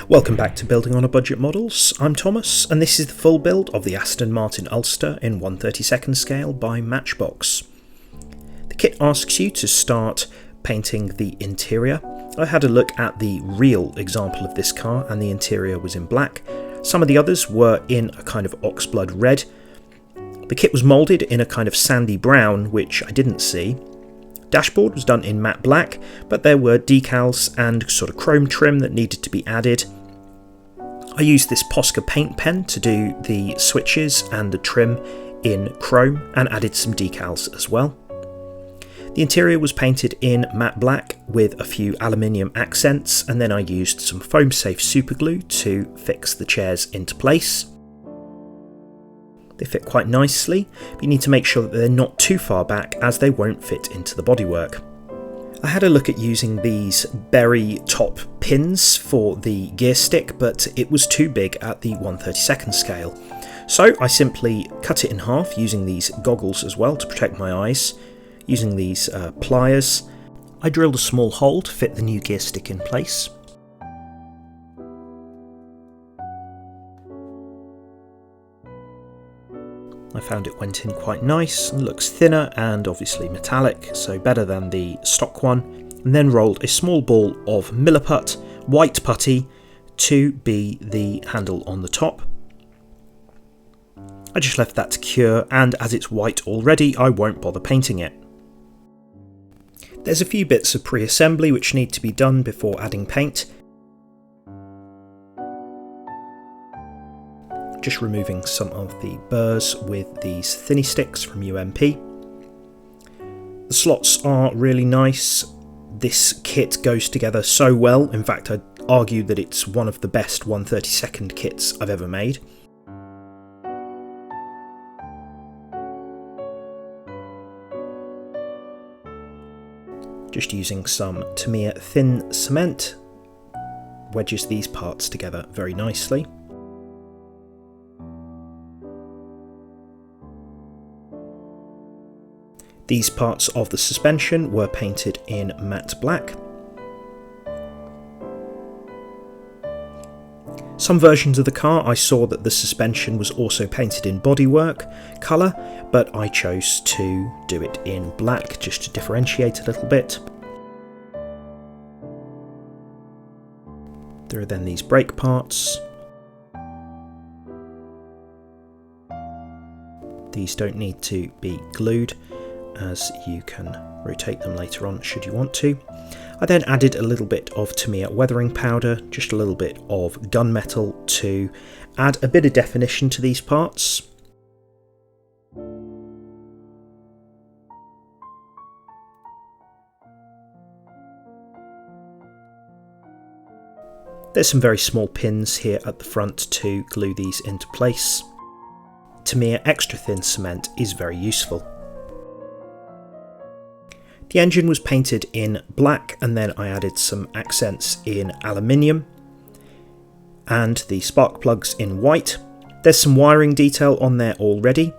Welcome back to Building on a Budget Models. I'm Thomas, and this is the full build of the Aston Martin Ulster in 1/32 scale by Matchbox. The kit asks you to start painting the interior. I had a look at the real example of this car, and the interior was in black. Some of the others were in a kind of oxblood red. The kit was moulded in a kind of sandy brown, which I didn't see. Dashboard was done in matte black, but there were decals and sort of chrome trim that needed to be added. I used this Posca paint pen to do the switches and the trim in chrome and added some decals as well. The interior was painted in matte black with a few aluminium accents, and then I used some foam safe superglue to fix the chairs into place. They fit quite nicely, but you need to make sure that they're not too far back as they won't fit into the bodywork. I had a look at using these berry top pins for the gear stick, but it was too big at the 1/32 scale. So I simply cut it in half using these goggles as well to protect my eyes. Using these pliers, I drilled a small hole to fit the new gear stick in place. I found it went in quite nice and looks thinner and obviously metallic, so better than the stock one, and then rolled a small ball of Milliput white putty to be the handle on the top. I just left that to cure, and as it's white already, I won't bother painting it. There's a few bits of pre-assembly which need to be done before adding paint. Just removing some of the burrs with these thinny sticks from UMP. The slots are really nice. This kit goes together so well. In fact, I'd argue that it's one of the best 1/32 kits I've ever made. Just using some Tamiya thin cement wedges these parts together very nicely. These parts of the suspension were painted in matte black. Some versions of the car I saw that the suspension was also painted in bodywork colour, but I chose to do it in black just to differentiate a little bit. There are then these brake parts. These don't need to be glued, as you can rotate them later on should you want to. I then added a little bit of Tamiya weathering powder, just a little bit of gunmetal to add a bit of definition to these parts. There's some very small pins here at the front to glue these into place. Tamiya extra thin cement is very useful. The engine was painted in black, and then I added some accents in aluminium and the spark plugs in white. There's some wiring detail on there already.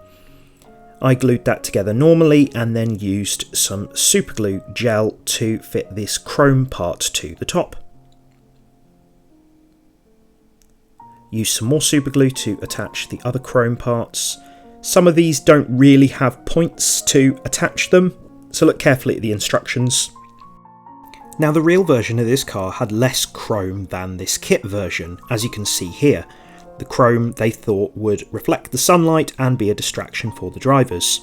I glued that together normally and then used some superglue gel to fit this chrome part to the top. Use some more superglue to attach the other chrome parts. Some of these don't really have points to attach them, so look carefully at the instructions. Now, the real version of this car had less chrome than this kit version, as you can see here. The chrome they thought would reflect the sunlight and be a distraction for the drivers.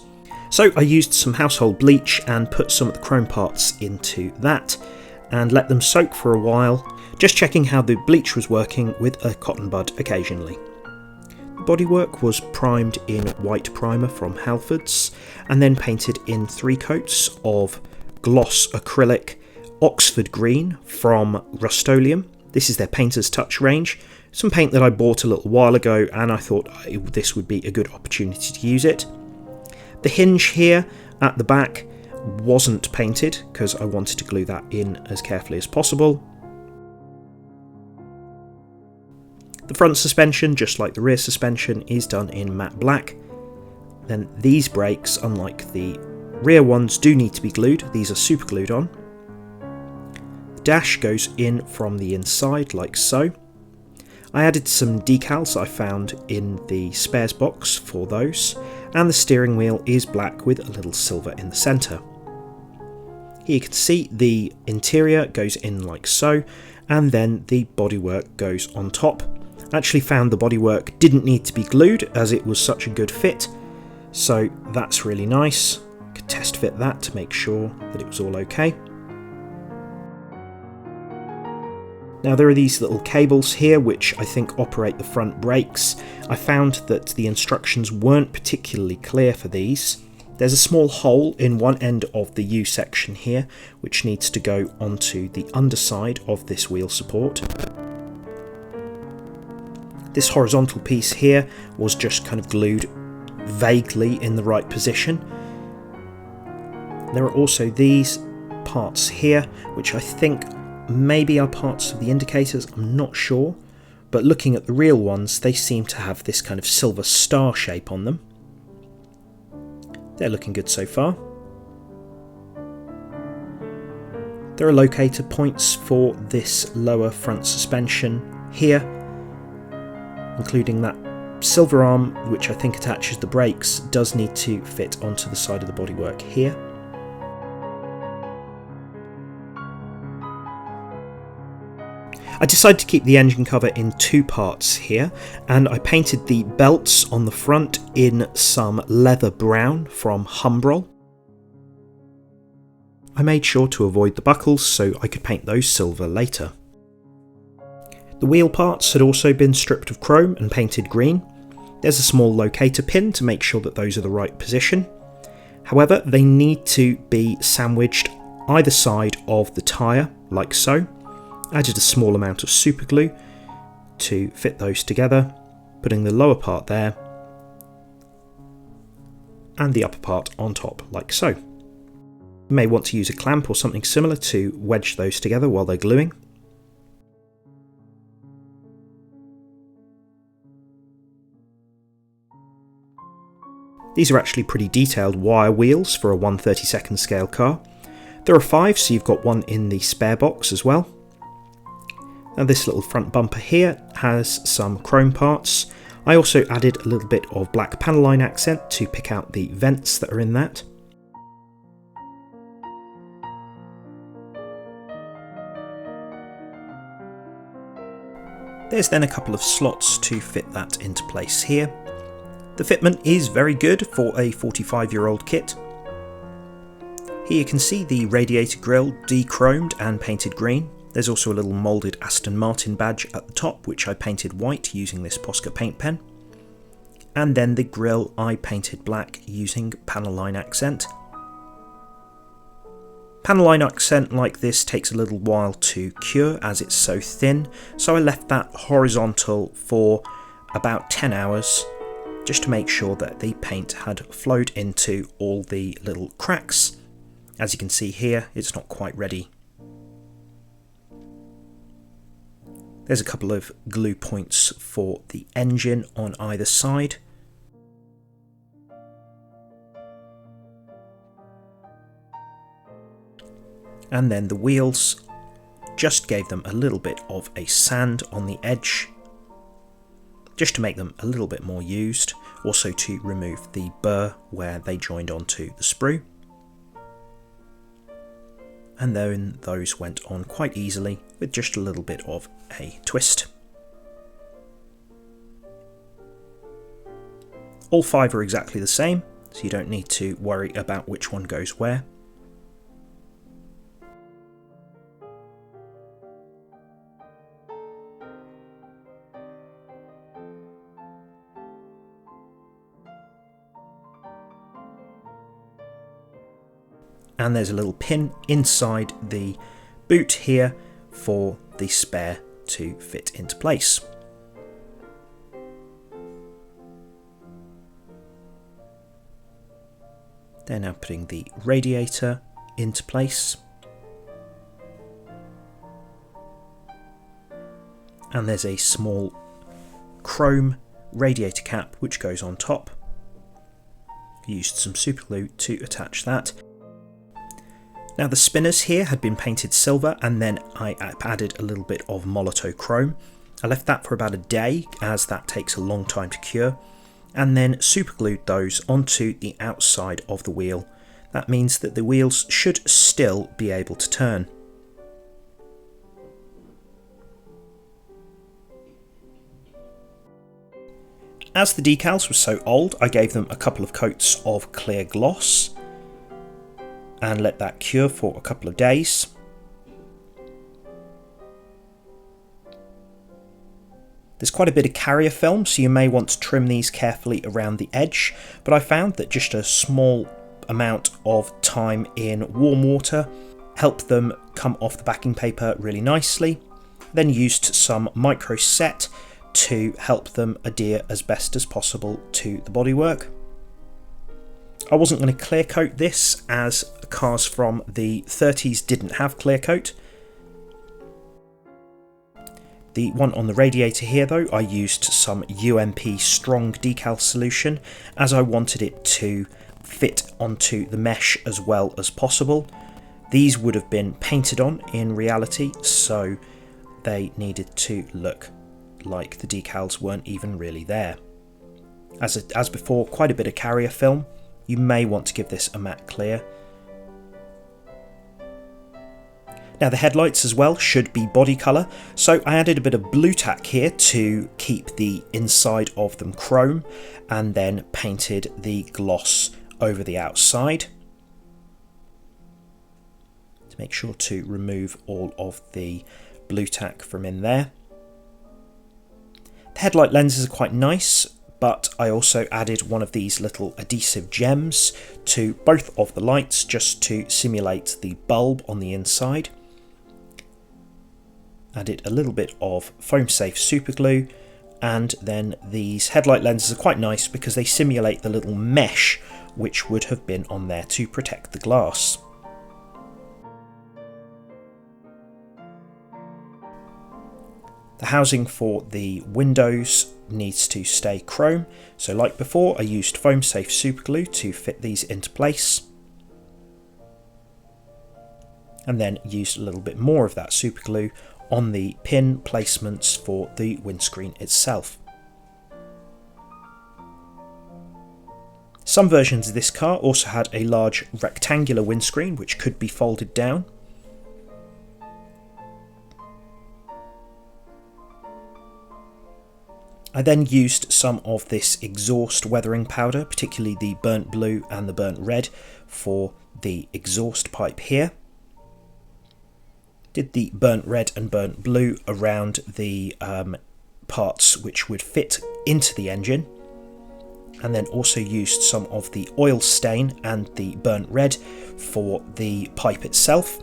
So I used some household bleach and put some of the chrome parts into that and let them soak for a while, just checking how the bleach was working with a cotton bud occasionally. The bodywork was primed in white primer from Halfords and then painted in 3 coats of gloss acrylic Oxford green from Rust-Oleum. This is their Painter's Touch range, some paint that I bought a little while ago, and I thought this would be a good opportunity to use it. The hinge here at the back wasn't painted because I wanted to glue that in as carefully as possible. The front suspension, just like the rear suspension, is done in matte black. Then these brakes, unlike the rear ones, do need to be glued. These are super glued on. The dash goes in from the inside like so. I added some decals I found in the spares box for those, and the steering wheel is black with a little silver in the centre. Here you can see the interior goes in like so, and then the bodywork goes on top. I actually found the bodywork didn't need to be glued as it was such a good fit, so that's really nice. Could test fit that to make sure that it was all okay. Now there are these little cables here which I think operate the front brakes. I found that the instructions weren't particularly clear for these. There's a small hole in one end of the U section here which needs to go onto the underside of this wheel support. This horizontal piece here was just kind of glued vaguely in the right position. There are also these parts here which I think maybe are parts of the indicators, I'm not sure, but looking at the real ones they seem to have this kind of silver star shape on them. They're looking good so far. There are locator points for this lower front suspension here, including that silver arm which I think attaches the brakes does need to fit onto the side of the bodywork here. I decided to keep the engine cover in two parts here, and I painted the belts on the front in some leather brown from Humbrol. I made sure to avoid the buckles so I could paint those silver later. The wheel parts had also been stripped of chrome and painted green. There's a small locator pin to make sure that those are the right position. However, they need to be sandwiched either side of the tyre, like so. I added a small amount of super glue to fit those together, putting the lower part there and the upper part on top, like so. You may want to use a clamp or something similar to wedge those together while they're gluing. These are actually pretty detailed wire wheels for a 1/32 scale car. There are 5, so you've got one in the spare box as well. Now this little front bumper here has some chrome parts. I also added a little bit of black panel line accent to pick out the vents that are in that. There's then a couple of slots to fit that into place here. The fitment is very good for a 45-year-old kit. Here you can see the radiator grille de-chromed and painted green. There's also a little moulded Aston Martin badge at the top which I painted white using this Posca paint pen. And then the grille I painted black using panel line accent. Panel line accent like this takes a little while to cure as it's so thin, so I left that horizontal for about 10 hours just to make sure that the paint had flowed into all the little cracks. As you can see here, it's not quite ready. There's a couple of glue points for the engine on either side. And then the wheels, just gave them a little bit of a sand on the edge, just to make them a little bit more used, also to remove the burr where they joined onto the sprue. And then those went on quite easily with just a little bit of a twist. All 5 are exactly the same, so you don't need to worry about which one goes where. And there's a little pin inside the boot here for the spare to fit into place. They're now putting the radiator into place. And there's a small chrome radiator cap which goes on top. Used some super glue to attach that. Now the spinners here had been painted silver and then I added a little bit of Molotow chrome. I left that for about a day as that takes a long time to cure, and then superglued those onto the outside of the wheel. That means that the wheels should still be able to turn. As the decals were so old, I gave them a couple of coats of clear gloss and let that cure for a couple of days. There's quite a bit of carrier film, so you may want to trim these carefully around the edge, but I found that just a small amount of time in warm water helped them come off the backing paper really nicely. Then used some micro set to help them adhere as best as possible to the bodywork. I wasn't going to clear coat this as cars from the 30s didn't have clear coat. The one on the radiator here though, I used some UMP strong decal solution as I wanted it to fit onto the mesh as well as possible. These would have been painted on in reality, so they needed to look like the decals weren't even really there. As before, quite a bit of carrier film. You may want to give this a matte clear. Now the headlights as well should be body colour, so I added a bit of blue tack here to keep the inside of them chrome, and then painted the gloss over the outside to make sure to remove all of the blue tack from in there. The headlight lenses are quite nice, but I also added one of these little adhesive gems to both of the lights just to simulate the bulb on the inside. Added a little bit of foam safe super glue, and then these headlight lenses are quite nice because they simulate the little mesh which would have been on there to protect the glass. The housing for the windows needs to stay chrome, so like before I used foam safe super glue to fit these into place, and then used a little bit more of that super glue on the pin placements for the windscreen itself. Some versions of this car also had a large rectangular windscreen which could be folded down. I then used some of this exhaust weathering powder, particularly the burnt blue and the burnt red, for the exhaust pipe here. Did the burnt red and burnt blue around the parts which would fit into the engine, and then also used some of the oil stain and the burnt red for the pipe itself.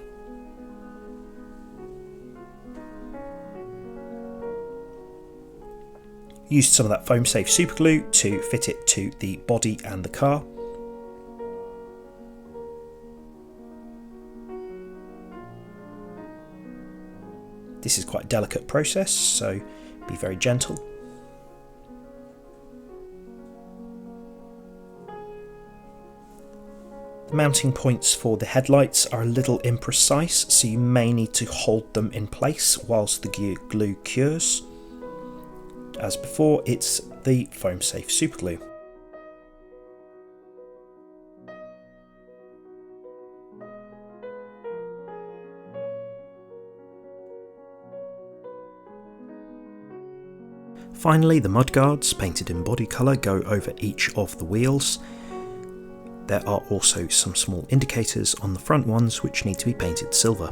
Used some of that foam safe super glue to fit it to the body and the car. This is quite a delicate process, so be very gentle. The mounting points for the headlights are a little imprecise, so you may need to hold them in place whilst the glue cures. As before, it's the foam safe super glue. Finally, the mudguards, painted in body colour, go over each of the wheels. There are also some small indicators on the front ones which need to be painted silver.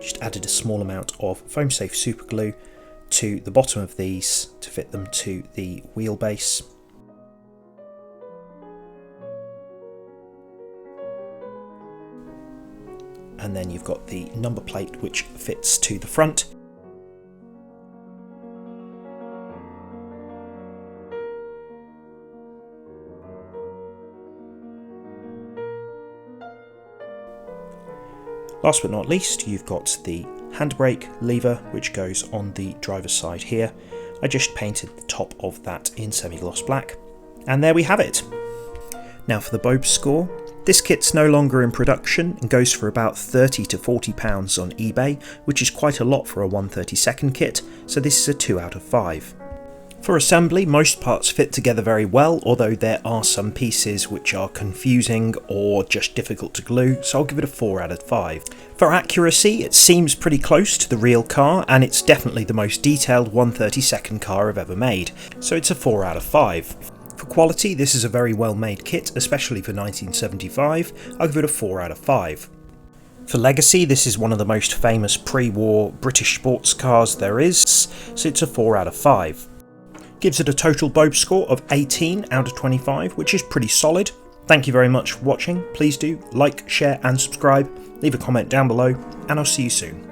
Just added a small amount of foam safe super glue to the bottom of these to fit them to the wheelbase. And then you've got the number plate which fits to the front. Last but not least, you've got the handbrake lever which goes on the driver's side here. I just painted the top of that in semi-gloss black. And there we have it. Now for the BOAB score, This kit's no longer in production and goes for about £30 to £40 on eBay, which is quite a lot for a 1/32 kit, so this is a 2 out of 5. For assembly, most parts fit together very well, although there are some pieces which are confusing or just difficult to glue, so I'll give it a 4 out of 5. For accuracy, it seems pretty close to the real car, and it's definitely the most detailed 1/32 car I've ever made, so it's a 4 out of 5. For quality, this is a very well made kit, especially for 1975, I'll give it a 4 out of 5. For legacy, this is one of the most famous pre-war British sports cars there is, so it's a 4 out of 5. Gives it a total BOAB score of 18 out of 25, which is pretty solid. Thank you very much for watching. Please do like, share and subscribe. Leave a comment down below, and I'll see you soon.